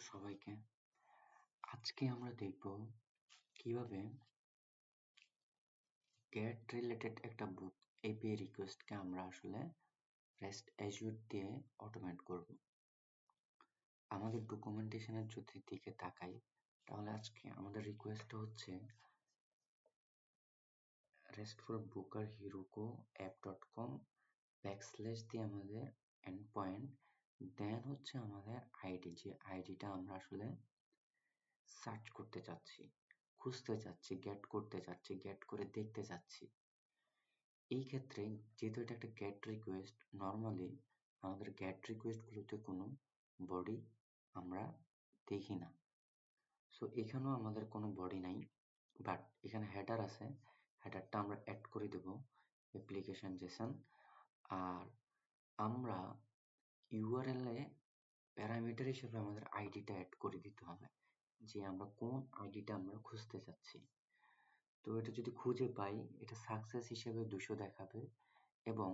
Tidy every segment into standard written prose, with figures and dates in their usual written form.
সবাইকে। আজকে আমরা দেখব কিভাবে get রিলেটেড একটা বুক API রিকোয়েস্টকে আমরা আসলে REST Azure দিয়ে অটোমেট করব। আমাদের ডকুমেন্টেশনের যদি দিকে তাকাই তাহলে আজকে আমাদের রিকোয়েস্টটা হচ্ছে RESTful Booker Heroku app.com / দিয়ে আমাদের এন্ড পয়েন্ট দেন হচ্ছে আমাদের আইডি, যে আইডিটা আমরা আসলে সার্চ করতে চাচ্ছি, খুঁজতে চাচ্ছি, গেট করতে চাচ্ছি, গেট করে দেখতে চাচ্ছি। এই ক্ষেত্রে যেহেতু এটা একটা গেট রিকোয়েস্ট, নর্মালি আমাদের গেট রিকোয়েস্ট গুলোতে কোনো বডি আমরা দেখি না। সো এখানেও আমাদের কোনো বডি নাই, বাট এখানে হেডার আছে, হেডারটা আমরা অ্যাড করে দেব অ্যাপ্লিকেশন জেসন। আর আমরা ইউআরএল এ প্যারামিটার হিসেবে আমাদের আইডিটা অ্যাড করে দিতে হবে, যে আমরা কোন আইডিটা আমরা খুঁজতে চাচ্ছি। তো এটা যদি খুঁজে পাই, এটা সাকসেস হিসেবে 200 দেখাবে এবং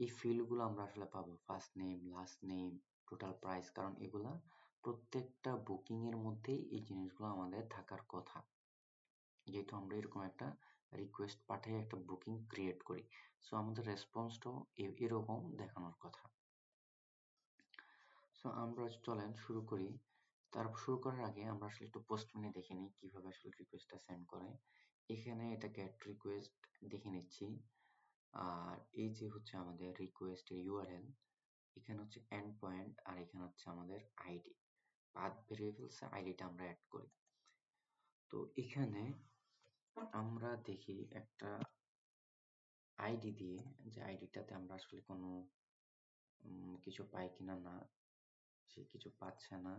এই ফিল্ডগুলো আমরা আসলে পাবো first name, last name, total price, কারণ এগুলা প্রত্যেকটা বুকিং এর মধ্যেই এই জিনিসগুলো আমাদের থাকার কথা, যেহেতু আমরা এরকম একটা রিকোয়েস্ট পাঠিয়ে একটা বুকিং ক্রিয়েট করি। সো আমাদের রেসপন্সটাও এরকম দেখানোর কথা। সো আমরা চলেন শুরু করি। শুরু করার আগে আমরা আসলে একটু পোস্টম্যানে দেখে নিই কিভাবে আসলে রিকোয়েস্টটা সেন্ড করে। এখানে এটা গেট রিকোয়েস্ট দেখে নিচ্ছি, আর এই যে হচ্ছে আমাদের রিকোয়েস্টের ইউআরএল, এখানে হচ্ছে এন্ড পয়েন্ট, আর এখানে হচ্ছে আমাদের আইডি, পাথ ভেরিয়েবলস আইডিটা আমরা অ্যাড করি। তো এখানে আমরা দেখি একটা আইডি দিয়ে, যে আইডিটাতে আমরা আসলে কোনো কিছু পাই কিনা, না সে কিছু পাচ্ছে না।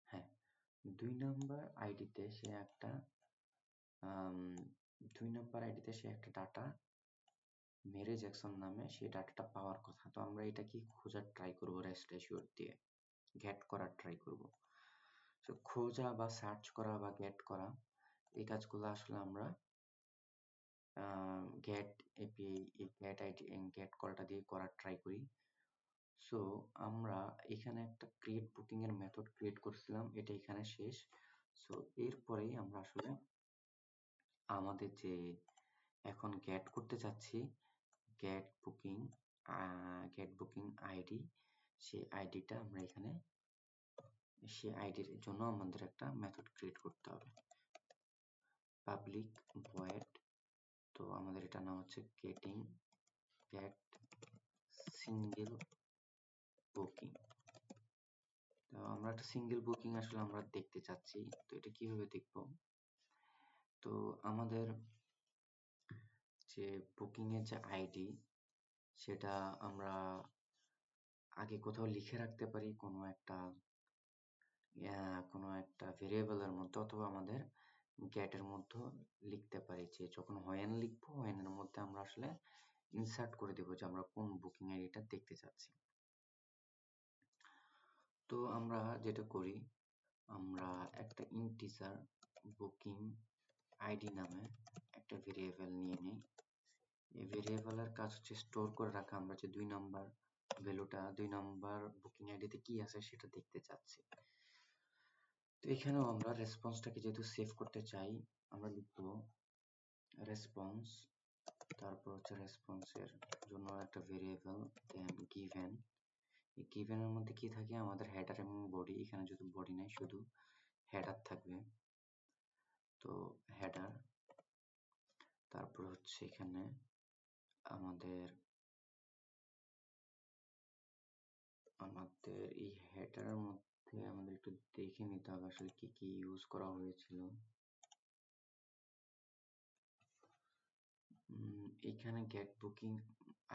হ্যাঁ, 2 নম্বর আইডিতে সে একটা 2 নম্বর আইডিতে সে একটা ডাটা মেরে জ্যাকসন নামে সেই ডাটাটা পাওয়ার কথা। তো আমরা এটা কি খোঁজার ট্রাই করবো REST Azure দিয়ে, গেট করার ট্রাই করব। তো খোঁজা বা সার্চ করা বা গেট করা, এই কাজগুলো আসলে আমরা গেট এপিআই, এই গেট আইডি গেট কলটা দিয়ে করার ট্রাই করি। সো আমরা এখানে একটা ক্রিয়েট বুকিং এর মেথড ক্রিয়েট করছিলাম, এটা এখানে শেষ। সো এরপরেই আমরা আসলে আমাদের যে এখন গেট করতে চাচ্ছি, গেট বুকিং আইডি, সেই আইডিটা আমরা এখানে, সেই আইডির জন্য আমাদের একটা মেথড ক্রিয়েট করতে হবে, পাবলিক ভয়েড। তো আমাদের এটা নাম হচ্ছে গেট সিঙ্গেল বুকিং। তো আমরা একটা সিঙ্গেল বুকিং আসলে আমরা দেখতে চাচ্ছি। তো এটা কিভাবে দেখব? তো আমাদের যে বুকিং এর যে আইডি, সেটা আমরা আগে কোথাও লিখে রাখতে পারি কোনো একটা ভেরিয়েবলের মধ্যে, অথবা আমাদের গেটের মধ্যে লিখতে পারি, যে যখন হোয়েন লিখবো হোয়েনের মধ্যে আমরা আসলে ইনসার্ট করে দেবো যে আমরা কোন বুকিং আইডিটা দেখতে চাচ্ছি। তো আমরা যেটা করি, আমরা একটা ইন্টিজার বুকিং আইডি নামে একটা ভেরিয়েবল নিয়ে নিই। এই ভেরিয়েবলের কাজ হচ্ছে স্টোর করে রাখা, আমরা যে 2 নাম্বার ভ্যালুটা 2 নাম্বার বুকিং আইডিতে কি আছে সেটা দেখতে চাচ্ছি। তো এখানেও আমরা রেসপন্সটাকে যেহেতু সেভ করতে চাই, আমরা লিখব রেসপন্স, তারপর হচ্ছে রেসপন্সের জন্য একটা ভেরিয়েবল দেন গিভেন। এই গিভেনের মধ্যে কি থাকে, আমাদের হেডার এবং বডি। এখানে যদি বডি নাই, শুধু হেডার থাকবে। তো হেডার, তারপর হচ্ছে এখানে আমাদের এই হেডারের মধ্যে আমাদের একটু দেখে নিতে হবে আসলে কি কি ইউজ করা হয়েছিল। এখানে গেট বুকিং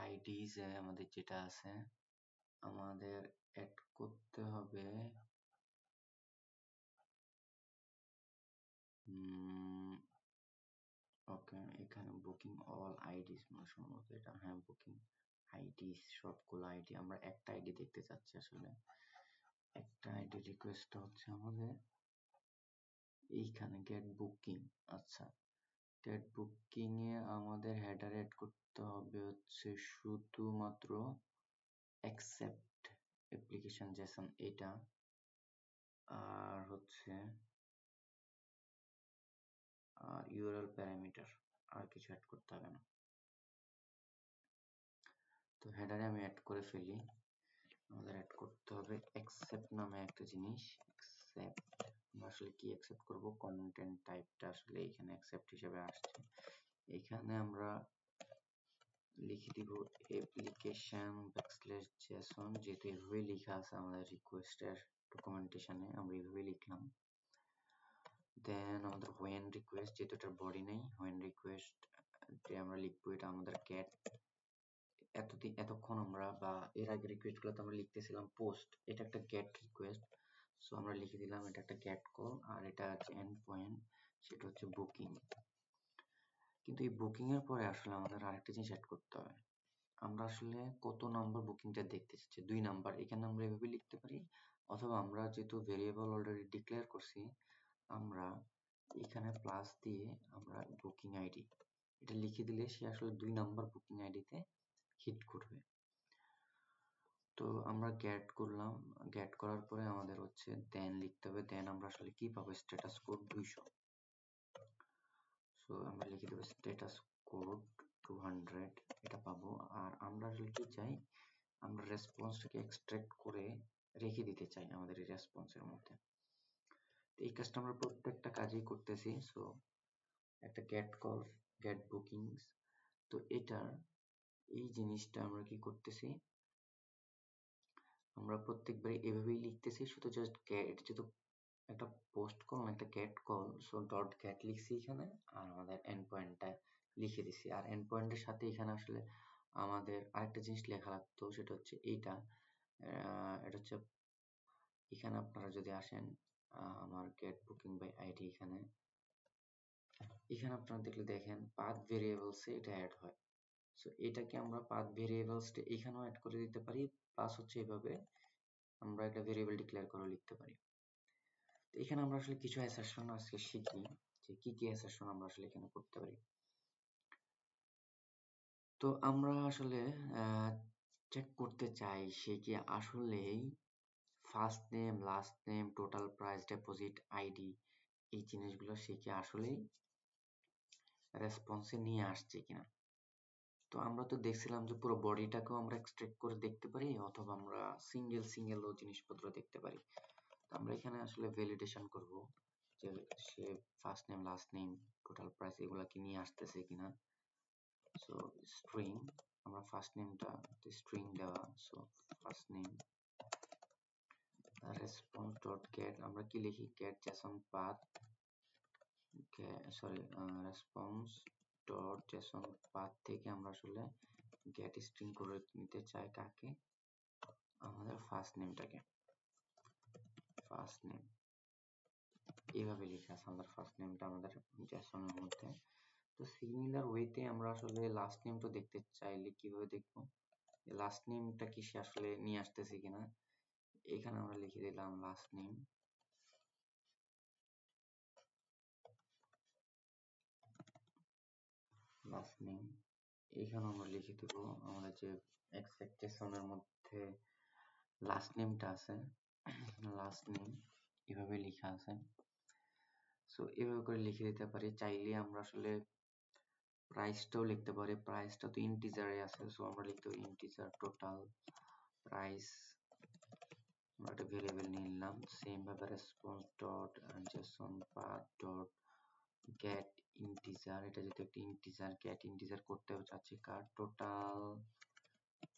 আইডিজ আমাদের যেটা আছে, আমাদের অ্যাড করতে হবে ওকে, এখানে বুকিং অল আইডিস সম্ভবত এটা, হ্যাঁ বুকিং আইডিস, সবগুলো আইডি। আমরা একটা আইডি দেখতে চাচ্ছি আসলে, একটা আইডি রিকোয়েস্ট হচ্ছে আমাদের এইখানে গেট বুকিং। আচ্ছা, গেট বুকিং এ আমাদের হেডার অ্যাড করতে হবে হচ্ছে শুধুমাত্র অ্যাকসেপ্ট অ্যাপ্লিকেশন জেসন এটা, আর হচ্ছে ইউআরএল প্যারামিটার, আর কিছু অ্যাড করতে হবে না। তো হেডারে আমি অ্যাড করে ফেলি। আমাদের অ্যাড করতে হবে অ্যাকসেপ্ট নামে একটা জিনিস। অ্যাকসেপ্ট, আমরা আসলে কি অ্যাকসেপ্ট করব, কন্টেন্ট টাইপটা আসলে এখানে অ্যাকসেপ্ট হিসেবে আসছে। এখানে আমরা লিখে দিব অ্যাপ্লিকেশন ব্যাকস্ল্যাশ জেসন, যেহেতু এভাবেই লেখা আছে আমাদের রিকোয়েস্টের ডকুমেন্টেশনে, আমরা এভাবেই লিখলাম। দেন আমাদের হোয়েন রিকোয়েস্ট, যেহেতু এটার বডি নেই, হোয়েন রিকোয়েস্ট আমরা লিখবো এটা আমাদের গেট। এতক্ষণ আমরা বা এর আগে রিকোয়েস্ট গুলোতে আমরা লিখতেছিলাম পোস্ট, এটা একটা গেট রিকোয়েস্ট, সো আমরা লিখে দিলাম এটা একটা গেট কল, আর এটা আছে এন্ড পয়েন্ট, সেটা হচ্ছে বুকিং। কিন্তু এই বুকিং এর পরে আসলে আমাদের আরেকটা জিনিস অ্যাড করতে হবে। আমরা আসলে কত নাম্বার বুকিংটা দেখতে চাচ্ছি, 2 নাম্বার, এখানে আমরা এভাবে লিখতে পারি, অথবা আমরা যেহেতু ভেরিয়েবল অলরেডি ডিক্লেয়ার করছি, আমরা এখানে প্লাস দিয়ে আমরা বুকিং আইডি এটা লিখে দিলে সে আসলে 2 নাম্বার বুকিং আইডিতে হিট করবে। তো আমরা গেট করলাম, গেট করার পরে আমাদের হচ্ছে দেন লিখতে হবে, দেন আমরা আসলে কি পাবো, স্ট্যাটাস কোড 200। সো আমরা লিখে দেবো স্ট্যাটাস কোড 200, এটা পাবো। আর আমরা আসলে কি চাই, আমরা রেসপন্সটাকে এক্সট্রাক্ট করে রেখে দিতে চাই আমাদের এই রেসপন্সের মধ্যে। তো এই কাজটা আমরা প্রত্যেকটা কাজেই করতেছি। সো একটা গেট কল, গেট বুকিংস, তো এটার এই জিনিসটা আমরা কি করতেছি, আমরা প্রত্যেকবারই এভাবেই লিখতেছি, শুধু জাস্ট গেট, যেহেতু একটা পোস্ট কল না একটা get call, so dot get লিখছি এখানে, আর আমাদের এন্ড পয়েন্টটা লিখে দিছি। আর এন্ড পয়েন্টের সাথে এখানে আসলে আমাদের আরেকটা জিনিস লেখা লাগতো, সেটা হচ্ছে এইটা, এটা হচ্ছে এখানে আপনারা যদি আসেন আমার গেট বুকিং বাই আইডি, এখানে আপনারা দেখলে দেখেন পাথ ভেরিয়েবলসে এটা অ্যাড হয়। সো এটাকে আমরা পাথ ভেরিয়েবলসটা এখানেও অ্যাড করে দিতে পারি, প্লাস হচ্ছে এভাবে আমরা একটা ভেরিয়েবল ডিক্লেয়ার করে লিখতে পারি। তো এখানে আমরা আসলে কিছু অ্যাসারশন আজকে শিখি, যে কি কি অ্যাসারশন আমরা আসলে এখানে করতে পারি। তো আমরা আসলে চেক করতে চাই সে কি আসলেই first name, last name, total price, deposit ID, এই জিনিসগুলো সে কি আসলেই রেসপন্সে নিয়ে আসছে কিনা। তো আমরা তো দেখছিলাম যে পুরো বডিটাকেও আমরা এক্সট্রাক্ট করে দেখতে পারি, অথবা আমরা সিঙ্গেলও জিনিসপত্র দেখতে পারি। তো আমরা এখানে আসলে ভ্যালিডেশন করব যে সে first name, last name, total price এগুলা কি নিয়ে আসতেছে কিনা। সো স্ট্রিং, আমরা ফার্স্ট নেমটা স্ট্রিং দেওয়া, so first name, response dot get, আমরা কি লিখি, get JSON path, sorry response dot JSON path থেকে আমরা আসলে গেট স্ট্রিং করে নিতে চাই কাকে, আমাদের ফার্স্ট নেমটাকে। ফার্স্ট নেম এইভাবে লেখা আছে আমাদের ফার্স্ট নেমটা আমাদের জেসনের মধ্যে। তো সিমিলার ওয়েতে আমরা আসলে লাস্ট নেমটা দেখতে চাইলে কিভাবে দেখবো, লাস্ট নেমটা কি সে আসলে নিয়ে আসতেছে কিনা। এখানে আমরা লিখে দিলাম লাস্ট নেম, লাস্ট নেম, এখানে আমরা লিখে দেবো আমাদের যে এক্সপেকটেশনের মধ্যে লাস্ট নেমটা আছে, লাস্ট নেম এভাবে লেখা আছে। সো এভাবে করে লিখে দিতে পারি। চাইলে আমরা আসলে প্রাইসটাও লিখতে পারি, প্রাইসটা তো ইন্টিজারে আছে, সো আমরা লিখতে পারি ইন্টিজার টোটাল প্রাইস, আমরা একটা ভেরিয়েবল নিয়ে নিলাম। সেম ভাবে response dot JSON path dot gate integer, এটা যেহেতু একটা ইন্টিজার, গেট ইন্টিজার করতে চাচ্ছি কার,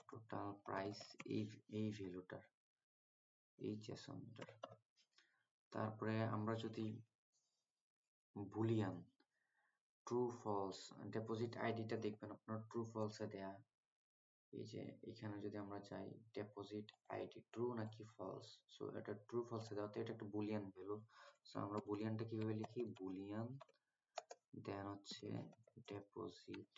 টোটাল প্রাইস, এই ভ্যালুটার, এই জেসনটার। তারপরে আমরা যদি বুলিয়ান ট্রু ফলস, ডিপোজিট আইডিটা দেখবেন আপনার ট্রু ফলসে দেয়া, এই যে এখানে যদি আমরা চাই ডিপোজিট আইডি ট্রু নাকি ফলস, সো এটা ট্রু ফলসে দেওয়া, তো এটা একটা বুলিয়ান ভ্যালু। সো আমরা বুলিয়ানটা কিভাবে লিখি, বুলিয়ান দেন হচ্ছে deposit,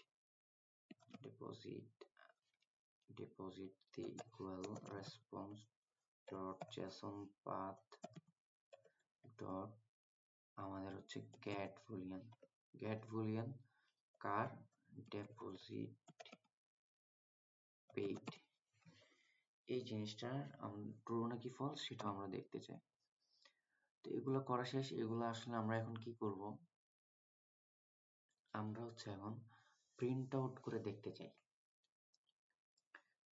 deposit the equal response dot JSON path dot আমাদের হচ্ছে get boolean car, deposit paid, এই জিনিসটার ট্রু নাকি ফলস সেটা আমরা দেখতে চাই। তো এগুলো করা শেষ। এগুলো আসলে আমরা এখন কি করব, আমরা হচ্ছে এখন প্রিন্ট আউট করে দেখতে চাই।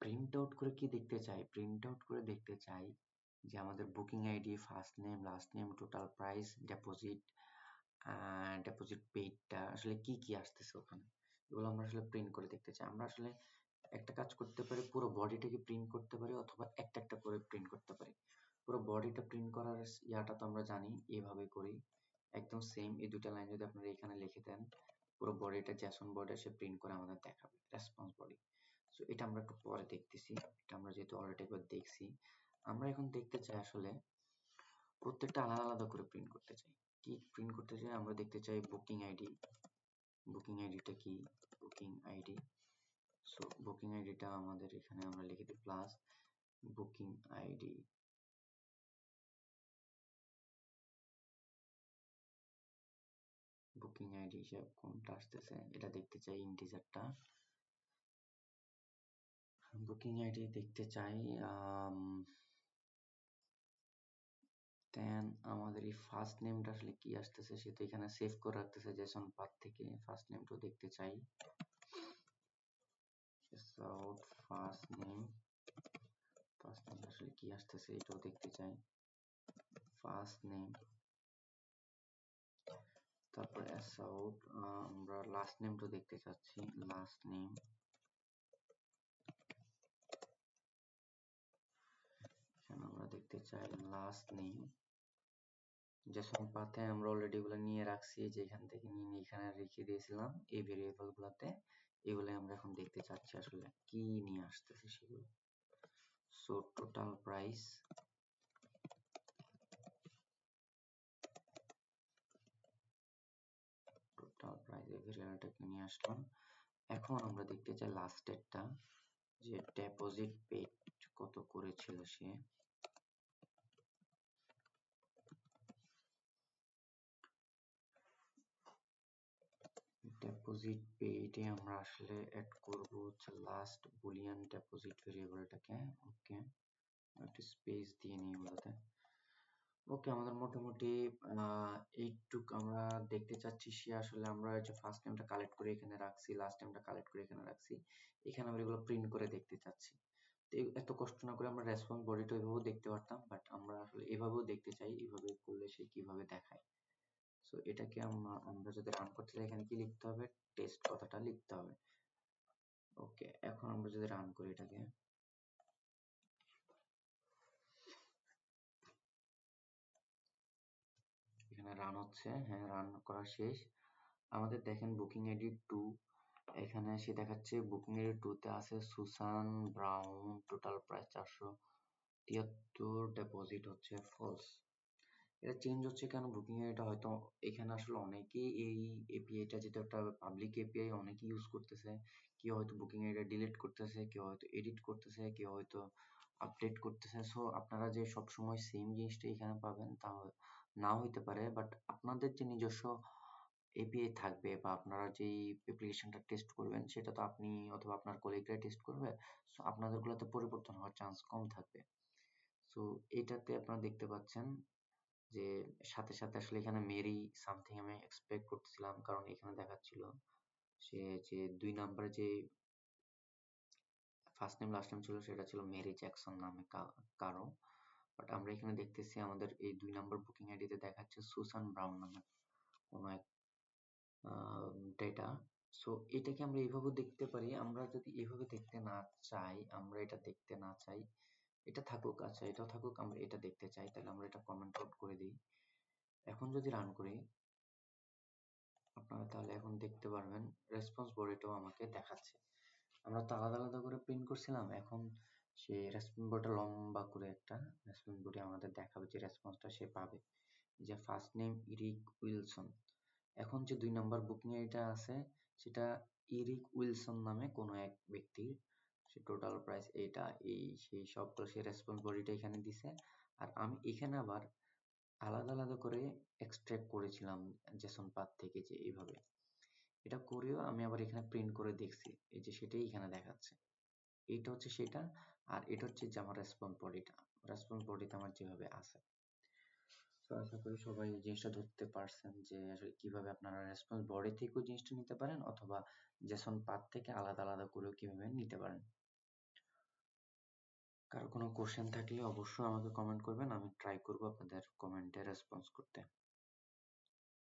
প্রিন্ট আউট করে কি দেখতে চাই, প্রিন্ট আউট করে দেখতে চাই যে আমাদের booking ID, first name, last name, total price, deposit, deposit পেইডটা আসলে কি কি আসতেছে ওখানে, এগুলো আমরা আসলে প্রিন্ট করে দেখতে চাই। আমরা আসলে একটা কাজ করতে পারি, পুরো বডিটাকে প্রিন্ট করতে পারি অথবা একটা একটা করে প্রিন্ট করতে পারি। পুরো বডিটা প্রিন্ট করার ইয়াটা তো আমরা জানি, এভাবে করি একদম সেম। এই দুটা লাইন যদি আপনারা এখানে লিখে দেন, পুরো বডিটা জেসন বডি সে প্রিন্ট করে আমাদের দেখাবে, রেসপন্স বডি। সো এটা আমরা একটু পরে দেখতেছি, এটা আমরা যেহেতু অলরেডি একবার দেখছি। আমরা এখন দেখতে চাই আসলে প্রত্যেকটা আলাদা আলাদা করে প্রিন্ট করতে চাই। কি প্রিন্ট করতে চাই, আমরা দেখতে চাই বুকিং আইডি। বুকিং আইডিটা কি, বুকিং আইডি। সো বুকিং আইডিটা আমাদের এখানে আমরা লিখে দিই plus booking ID. Booking ID হিসেবে কোনটা আসতেছে এটা দেখতে চাই, ইন্টিজারটা। বুকিং আইডি দেখতে চাই। দেন আমাদের এই ফার্স্ট নেমটা আসলে কি আসতেছে সেটা এখানে সেভ করে রাখতেছে জেসন পাথ থেকে। ফার্স্ট নেমটাও দেখতে চাই। ফার্স্ট নেম, ফার্স্ট নেম আসলে কি আসতেছে এটাও দেখতে চাই। ফার্স্ট নেম, তারপরে অ্যাসাউট, আমরা লাস্ট নেমটা দেখতে চাচ্ছি। লাস্ট নেম, এখানে আমরা দেখতে চাই লাস্ট নেম। জেসন পাথে আমরা অলরেডি এগুলো নিয়ে রাখছি, যে এখান থেকে নিয়ে এখানে রেখে দিয়েছিলাম এই ভেরিয়েবল গুলাতে। এগুলো আমরা এখন দেখতে চাচ্ছি আসলে কি নিয়ে আসতেছে সেগুলো। So total price, total price এই ভেরিয়েবলটাকে নিয়ে আসলাম। এখন আমরা দেখতে চাই লাস্টেরটা, যে ডিপোজিট পেড কত করেছিল সে। ডিপোজিট পেইডে আমরা আসলে অ্যাড করব হচ্ছে লাস্ট বুলিয়ান ডিপোজিট ভেরিয়েবলটাকে। ওকে, একটু স্পেস দিয়ে নিই বলতে। ওকে, আমাদের মোটামুটি এইটুক আমরা দেখতে চাচ্ছি। সে আসলে আমরা যে ফার্স্ট নেমটা কালেক্ট করে এখানে রাখছি, লাস্ট নেমটা কালেক্ট করে এখানে রাখছি, এখানে আমরা এগুলো প্রিন্ট করে দেখতে চাচ্ছি। তো এত কষ্ট না করে আমরা রেসপন্স বডিটা এভাবেও দেখতে পারতাম, বাট আমরা আসলে এভাবেও দেখতে চাই, এভাবে করলে সে কিভাবে দেখায়। সো এটাকে আমরা যদি রান করতে চাই, এখানে কি লিখতে হবে, টেস্ট কথাটা লিখতে হবে। ওকে, এখন আমরা যদি রান করি এটাকে, এখানে রান হচ্ছে। হ্যাঁ, রান করা শেষ। আমাদের দেখেন বুকিং আইডি 2, এখানে সে দেখাচ্ছে বুকিং আইডি 2 তে আছে Susan brown, total price 473, deposit হচ্ছে ফলস। এটা চেঞ্জ হচ্ছে কেন, বুকিং আইডিটা হয়তো এখানে আসলে অনেকেই এই এপিআইটা, যেটা একটা পাবলিক এপিআই, অনেকেই ইউজ করতেছে। কেউ হয়তো বুকিং আইডিটা ডিলিট করতেছে, কেউ হয়তো এডিট করতেছে, কেউ হয়তো আপডেট করতেছে। সো আপনারা যে সবসময় সেম জিনিসটা এখানে পাবেন তা নাও হইতে পারে, বাট আপনাদের যে নিজস্ব এপিআই থাকবে বা আপনারা যেই অ্যাপ্লিকেশনটা টেস্ট করবেন সেটা তো আপনি অথবা আপনার কলিগরাই টেস্ট করবে। সো আপনাদের গুলোতে পরিবর্তন হওয়ার চান্স কম থাকবে। সো এটাতে আপনারা দেখতে পাচ্ছেন যে সাথে সাথে আসলে এখানে মেরি সামথিং আমি এক্সপেক্ট করতেছিলাম, কারণ এখানে দেখাচ্ছিল সে যে 2 নাম্বারে যে ফার্স্ট নেম লাস্ট নেম ছিল সেটা ছিল মেরি জ্যাকসন নামে কারো, বাট আমরা এখানে দেখতেছি আমাদের এই 2 নাম্বার বুকিং আইডিতে দেখাচ্ছে সুসান ব্রাউন নামে কোনো এক ডেটা। সো এটাকে আমরা এইভাবে দেখতে পারি। আমরা যদি এভাবে দেখতে না চাই, আমরা এটা দেখতে না চাই, এটা থাকুক, আচ্ছা এটাও থাকুক, আমরা এটা দেখতে চাই, তাহলে আমরা এটা কমেন্ট আউট করে দিই। এখন যদি রান করি, আপনারা তাহলে এখন দেখতে পারবেন রেসপন্স বডিটাও আমাকে দেখাচ্ছে। আমরা তো আলাদা আলাদা করে প্রিন্ট করছিলাম, এখন সে রেসপন্স বডিটা লম্বা করে একটা রেসপন্স বডি আমাদের দেখাবে, যে রেসপন্সটা সে পাবে। যে ফার্স্ট নেম ইরিক উইলসন, এখন যে 2 নাম্বার বুকিং আইডিটা আছে সেটা ইরিক উইলসন নামে কোনো এক ব্যক্তির। সে টোটাল প্রাইস এইটা, এই সেই সবগুলো সে রেসপন্স বডিটা এখানে দিছে। আর আমি এখানে আবার আলাদা আলাদা করে এক্সট্রাক্ট করেছিলাম জেসন পাথ থেকে, যে এইভাবে এটা করেও আমি আবার এখানে প্রিন্ট করে দেখছি, এই যে সেটাই এখানে দেখাচ্ছে। এইটা হচ্ছে সেটা। আর এটা হচ্ছে যে আমার রেসপন্স বডিটা আমার যেভাবে আছে। তো আশা করি সবাই এই জিনিসটা ধরতে পারছেন যে আসলে কিভাবে আপনারা রেসপন্স বডি থেকেও জিনিসটা নিতে পারেন অথবা জেসন পার্ট থেকে আলাদা আলাদা করেও কিভাবে নিতে পারেন। কারো কোনো কোশ্চেন থাকলে অবশ্যই আমাকে কমেন্ট করবেন, আমি ট্রাই করবো আপনাদের কমেন্টে রেসপন্স করতে।